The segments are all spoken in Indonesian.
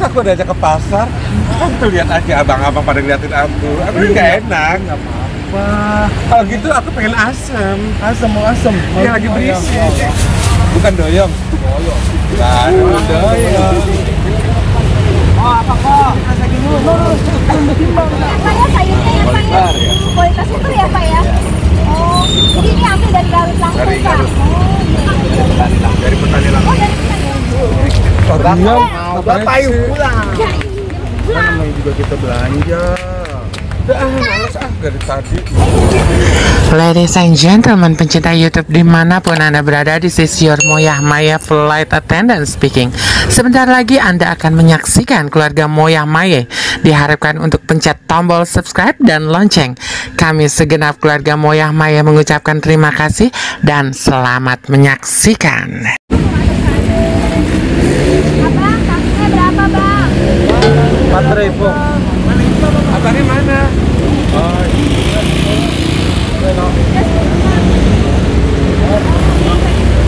Masa aku diajak ke pasar? Kan tuh lihat aja abang-abang pada ngeliatin aku nggak enak. Nggak apa-apa. Kalau gitu aku pengen asam. Mau asem. Yang lagi berisi. Bukan doyong. Baru doyong. Oh, apa kok? Rasa gini dulu. Apa ya sayurnya ya Pak ya? Kualitas itu ya Pak ya? Oh, jadi ini ambil dari Garut langsung Dari Pak? Garut. Oh, Dari petani oh langsung. dari petani. Bapak yuk pulang. Ya, Kan namanya juga kita belanja. Males dari tadi. Ladies and gentlemen, pencinta YouTube dimanapun Anda berada, this is your Moyah Maya Flight Attendant speaking. Sebentar lagi Anda akan menyaksikan keluarga Moyah Maya. Diharapkan untuk pencet tombol subscribe dan lonceng. Kami segenap keluarga Moyah Maya mengucapkan terima kasih dan selamat menyaksikan. Abang, taksinya berapa Bang? 4.000. Abangnya mana? Oh,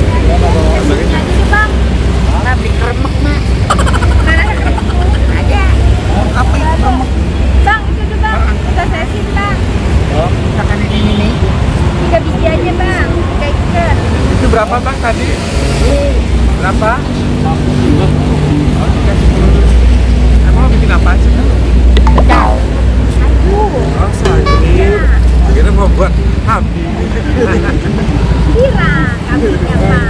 Lagi sih Bang? Nah, beli kremek, Mak. Mana ada kerupuk kulit aja? Apa itu kremek? Bang, itu tuh Bang, udah saya cinta. Masakan ini nih. 3 biji aja Bang, kayak ikan. itu berapa bang tadi? Berapa? Emang lo bikin apa aja kan? Aduh, Oh, sayur. Kita mau buat habis. kira kambingnya Pak.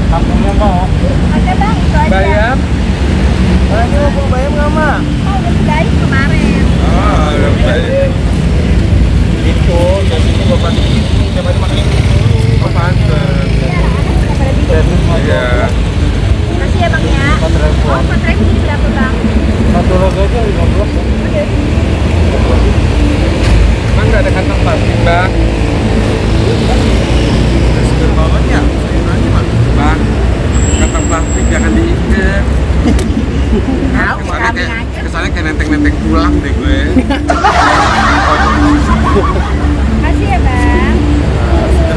Kampungnya mau. Ada Bang, itu aja. Bayam? Ini mau bayam nggak, Mak? Oh, udah digain kemarin. Oh, udah bayam. Itu, jadi ini bapak itu. Coba dimakan ini. Oh, pantes. Iya. Makasih ya Bang ya. 4.000. Oh, 4.000 ini berapa Bang? Satu lagi aja 15. Emang nggak ada kantong plastik bang? Sudah bawanya, sayurannya mah. Bang, kantong plastik jangan diikat. Tahu, kami aja. Kesannya kayak nenteng-nenteng tulang deh gue. Makasih ya Bang.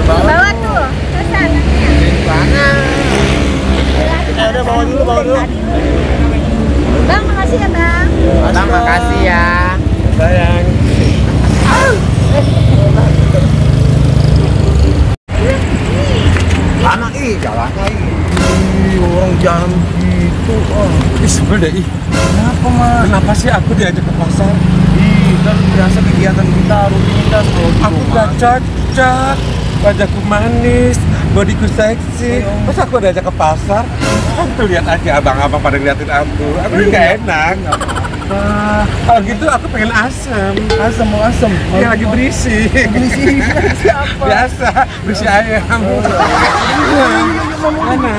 Bawa tuh, pesan. Udah bawa dulu. Bang, makasih ya Bang. Bang, makasih ya. Sayang. Anak jalan lagi. Orang jalan gitu. Ih, sebel deh. Ih. Kenapa, Mak? Kenapa sih aku diajak ke pasar? Kan biasa kegiatan kita rutinitas kalau di Aku rumah. gak cocok. Wajahku manis, bodiku seksi. Masa aku diajak ke pasar? Kan tuh lihat aja abang-abang pada ngeliatin aku nggak enak. Apa? Kalau gitu aku pengen asam. Mau asem. Yang lagi berisi. Berisi siapa? Biasa, berisi ayam. Mana?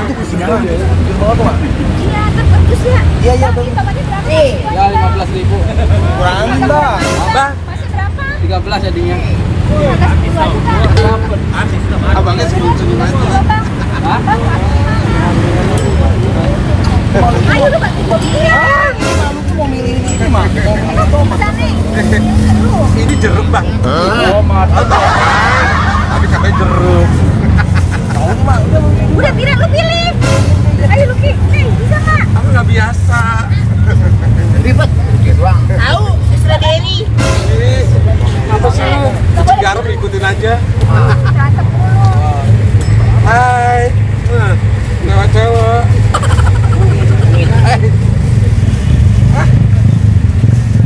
Bawa tuh, Mak. Iya, terbagus ya. Iya, Bang, bagus. ini tomatnya berapa? Ya, 15.000. Kurangin, Bang. Bang, Masih berapa? 13 jadinya. Kasih 2 juta. abangnya senyum-senyum aja. Coba Bang. Bang, ayo lu bantu gua pilih ya. Kamu mau milih ini, Mak? Pesan nih. Lu. Ini jeruk bang. Oh, mata. Tapi katanya jeruk. Tahu, Mak. Udah mau milih. Udah Tira, lu pilih. Ayo lu Ki. Nih, bisa Kak? Aku nggak biasa. Ribet. Doang. Tahu, strawberry. Ih, apa sih lu? Cuci garam ikutin aja. Cakep mulu. Hai. Nama cowok. Hai.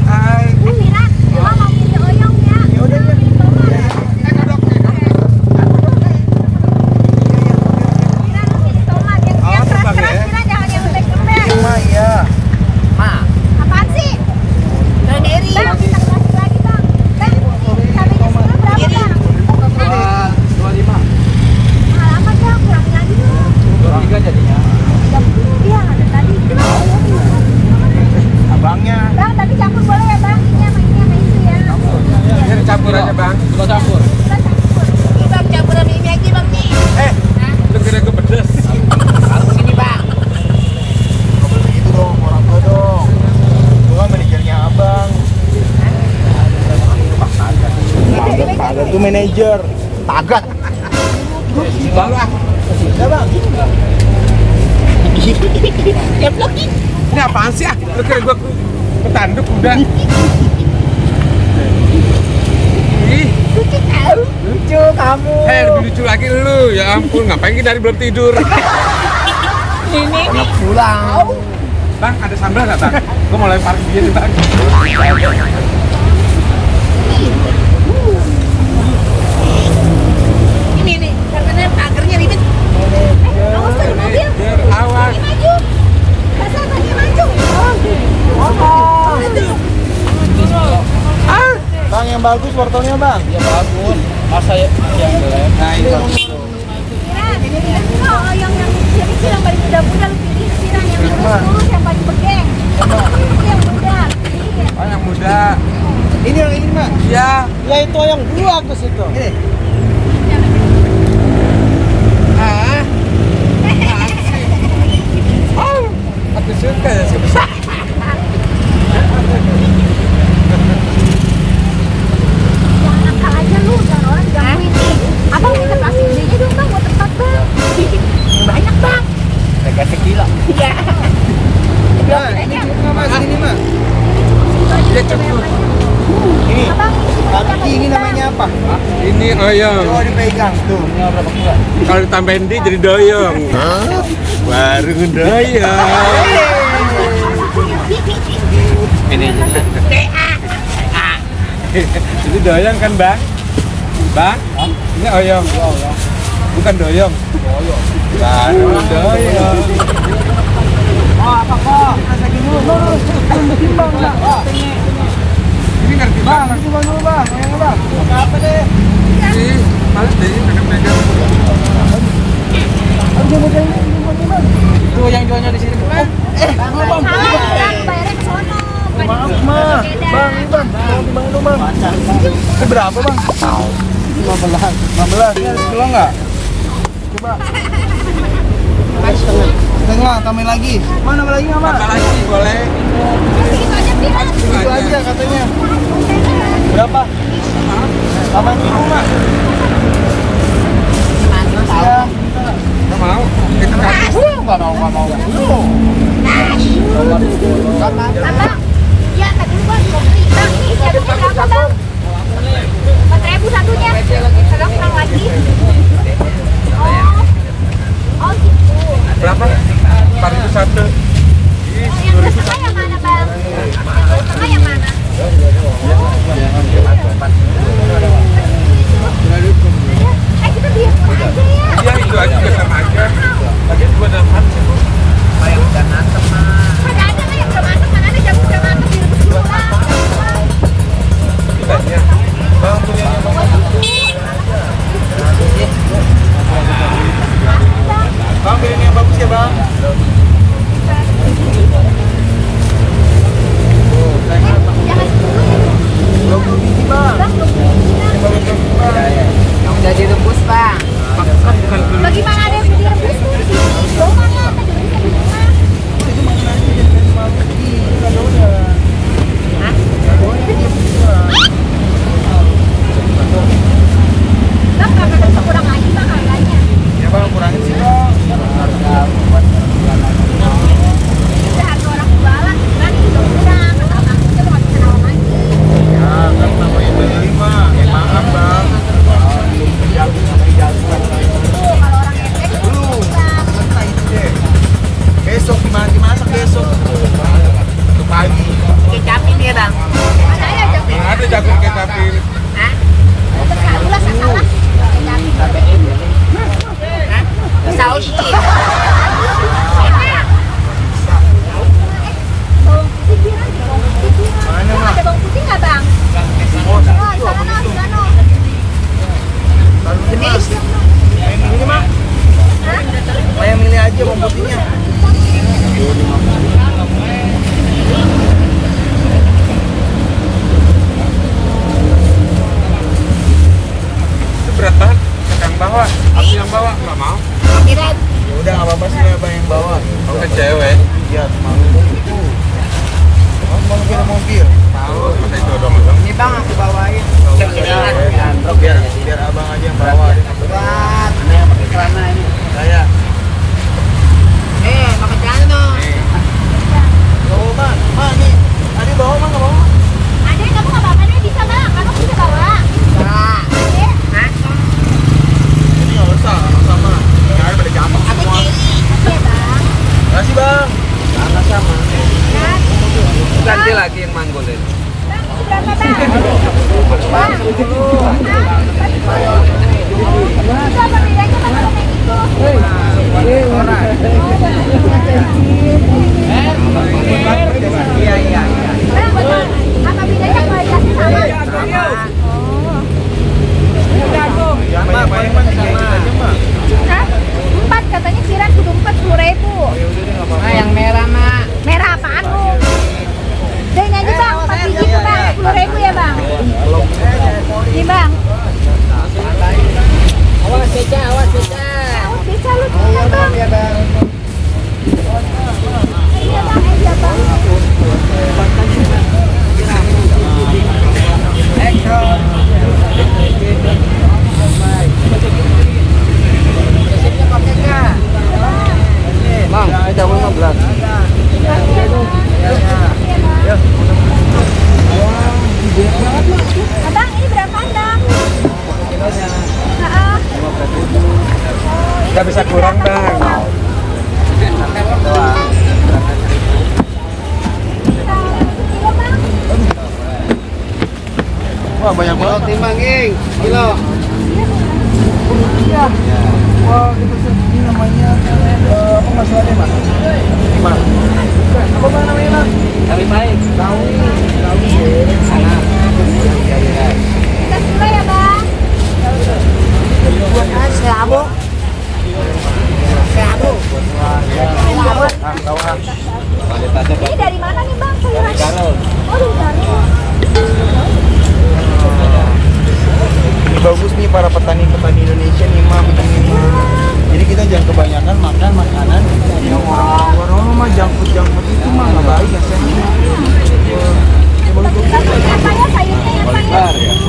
Hai. Tira, gua mau pilih oyong ya. Ya udah, ya. Tomat. Tira, lu pilih tomat yang Oh, keras-keras, Bang, ya. Tira, jangan yang lembek-lembek. Mak, ya. Mak, Apaan sih? strawberry. Bang, kita kasih lagi Bang. Bang, cabenya semua berapa Kiri. Bang? 25. Mahal amat Bang, kurangin lagi dong. 23 jadinya. 30, iya ada tadi. Abangnya. Bang, tapi campur boleh ya Bang? Ini sama itu ya. Ini dicampur aja bang. Kita campur. Kita campur. Ini Bang, campur sama ini aja Bang nih. Lu kira gue pedes? Kalau sini Bang. Nggak boleh begitu dong, orang tua dong. Gua kan manajernya abang. Tagat tuh manajer. Tagat. Baru ah. Udah bang. Ini apaan sih ah? Lu kira gua ketanduk udah. Ih, Lucu kamu. lebih lucu lagi lu. Ya ampun, ngapain kita dari belum tidur? Ini pulang. Bang, ada sambal nggak bang? Gua mau lempar dia nih bang. Ini nih, karena pagernya ribet. Awas tuh di mobil. Biar awas. Ini maju. Pasal tadi maju. Bang yang bagus wortelnya bang. Ya bagus. Masa yang jelek. Nah ini bagus tuh. Oh, yang kecil yang paling muda-muda lu pilih Siran, yang lurus-lurus yang paling begeng. Itu yang muda. Iya. Oh yang muda. Ini yang ini mah. Iya. Ya itu yang dulu aku situ. Ini. Ah. Oh, aku suka ya sebesar. Jangan nakal aja lu, jangan orang gangguin nih. Abang minta plastik gedenya dong bang, buat tempat bang. Banyak bang. Kayak sekilo. Iya. Nah ini cukup nggak mas ini mah. Iya cukup. Ini. Abang, Tapi ini namanya apa? Ini oyong. Oh dipegang tuh. Ini berapa kilo? Kalau ditambahin di jadi doyong. Baru doyong. Ini Ini doyong kan bang? Bang? Ini oyong. Bukan doyong. Baru doyong. Oh, apa kok? Rasa gini dulu. Timbang lah. Ini ngerti Bang, bang? ini bang dulu bang. Yang bang. Apa deh? Ih, males deh pegang-pegang. Tuh yang jualnya di sini. salah bang, bayarnya ke sono. Bukan Maaf di sini. mah. Beda. Bang, ini bang. Mau timbang dulu bang. Ini berapa bang? 15. 15. Ini ada sekilo nggak? Coba. Setengah, tambahin lagi. Mana lagi nggak mas? Tambah lagi boleh. Segitu aja bilang. Itu aja katanya. Berapa? Tambahin dulu mas. Ya. Nggak mau? Itu kasih. Nggak mau. Abang, iya tadi gua mau beli. Bang, ini jatuhnya berapa bang? 4.000 satunya. Sekarang kurang lagi. Oh gitu. Berapa? 4.100. Ih, Yang setengah yang mana bang? Yang setengah yang mana? Kita beli yang murah aja ya. Iya itu aja juga sama aja. Lagi gua dapat sih bu. Yang udah nantem mah. Mana ada kan yang udah matang, mana ada jamu udah matang direbus dulu lah. Kitanya. Bang punya Bang, pilih yang bagus ya bang. Jangan 20 biji bang. bang, 20 Yang udah direbus, Bang. bagaimana ada yang direbus tuh di sini? Jauh mana? Tadi bisa di rumah. Bang, karena bisa kurang lagi bang harganya. Ya bang, kurangin sih bang. Udah harga orang jualan kan udah kurang. Kata abang aja lu nggak bisa nawar lagi. Ya kan namanya beli mah. Ya maaf bang. Tuh, kalau orang ente itu Belum. bang. Nah itu deh. Besok dimasak besok. Untuk pagi. Kecapin ya, Bang. Mana ya jagung? ada jagung kecapin. Hah? Terlalu lah, salah. Saus. Enak. Bawang putih bilang, bawang putih bilang. Mana, Bang, Mak? ada bawang putih nggak bang? Oh, Oh, di sana no. Mas. Yang milih mah. Hah? Yang milih aja bawang putihnya. Itu berat banget. Yang bawa, aku yang bawa nggak mau. Kira Ya udah nggak apa-apa sih ya bang yang bawa. Aku ke cewek. Iya, malu. Mau kira mobil. Tahu, masa itu dong. Ini, Bang, aku bawain. Biar abang aja yang bawa. Berat. Ada yang pakai celana ini. Saya. Makan jalan dong. Bawa Bang. Bang nih. Tadi bawa Bang, enggak bawa? Adek, kamu nggak apa-apa deh, bisa bang. Kamu bisa bawa. Adek, Ini enggak usah, sama. Saya pada jatuh semua. oke bang. Makasih Bang. Sama-sama. Nah, Ganti lagi yang manggulin. bang, ini berapa bang? Bang, itu apa bedanya bang sama kayak gitu? Iya. Bang, betul. Apa bedanya kualitasnya sama? Sama, paling sama. Hah? 4 katanya kira kudu 4 10.000. Yang merah mak. Merah apaan lu? Udah ini aja bang, 4 biji tuh bang, 10.000 ya bang. Ini bang. Awas beca. Awas bisa lu tinggal bang. Iya bang, iya bang. Bang, kita 15. Abang, ini berapaan bang? Nggak bisa kurang bang. Wah, banyak banget. Timbang, Ging. Kilo. Iya. Wah, itu ini namanya apa masalahnya, Mas? Mas. Apa Bang namanya, Bang? Kami baik. Sana. Kita dulu ya bang. Selabu. Ini dari mana nih bang sayurannya? Oh dari Garut. Ini bagus nih para petani-petani Indonesia nih, Mam. Jadi kita jangan kebanyakan makan makanan yang orang-orang mah jangkut itu mah nggak baik ya, sayangnya. Kualitasnya apa ya sayurnya ya pak ya?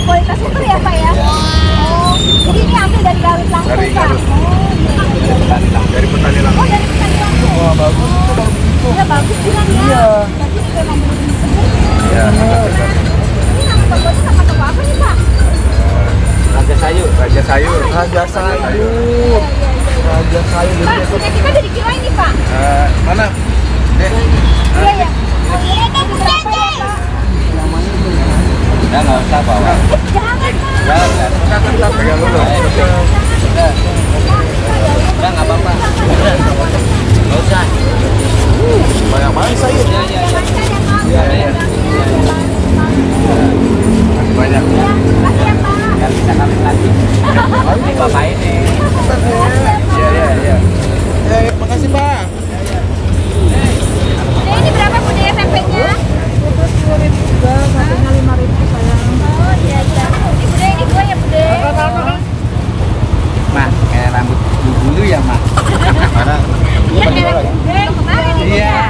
Kualitasnya tuh ya pak ya? Oh, jadi ini ambil dari Garut langsung Dari pak? Garut. Oh, Dari petani langsung. oh dari petani langsung? Wah, bagus itu, bagus itu. Ya bagus bilang ya. Iya. Berarti ini memang benar-benar. Ya, Ini nama tokonya nama toko apa nih pak? Raja sayur. Raja sayur. Raja sayur. Raja sayur. Pak, punya kita jadi kilo ini pak? Mana? Dek. Iya ya. Oh iya kan berapa ya pak? Ya nggak usah bawa. Jangan pak. Jangan. Pegang dulu. Udah nggak apa-apa. Nggak usah. Banyak banget sayur. Iya. Banyak. Ya, makasih ya pak. Biar bisa kawin lagi. Ini bapak ini. Iya. Makasih, Pak. Bude, ini berapa bude tempenya? Satunya 5.000 sayang. Oh iya. Ini bude, ini 2 ya bude. Mak, kayak rambut bulu ya, Mak. Mana? Iya kayak bude kemarin ini Iya. ya.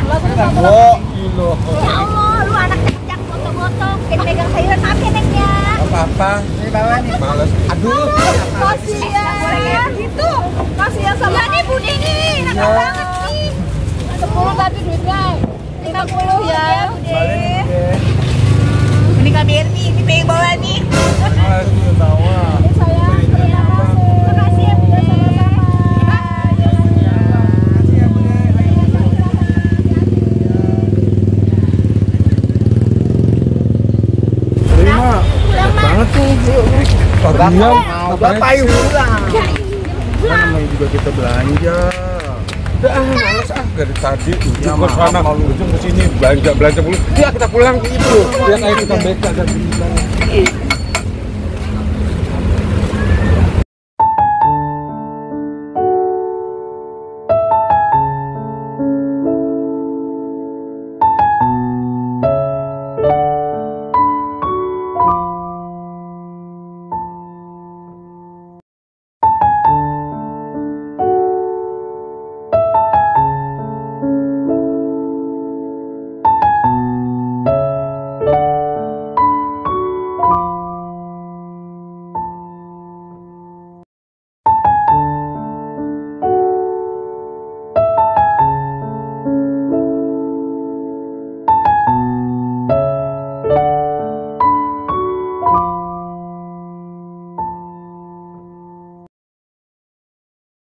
Oh, kilo. Ya Allah, lu anak kecak foto-foto, kayak megang sayuran maaf ya neknya. Apa-apa. Ini bawa nih. Males. Aduh. Kasihan gitu. Kasihan sama. Ya nih bude nih, nakal banget nih. 10 tadi duitnya. 50 ya bude. Ini Kak Berni, ini pengen bawa nih. Makasih, tawa. Ini sayang, terima kasih. Makasih ya bude, sama-sama. Terima. Pulang mah. Banget tuh. Diam. Bapak yuk pulang. Ya, Kan namanya juga kita belanja. Udah males dari tadi Ya, ujung ke sana maaf, malu. ujung ke sini belanja mulu. Ya kita pulang itu. Lihat ayo kita beka dan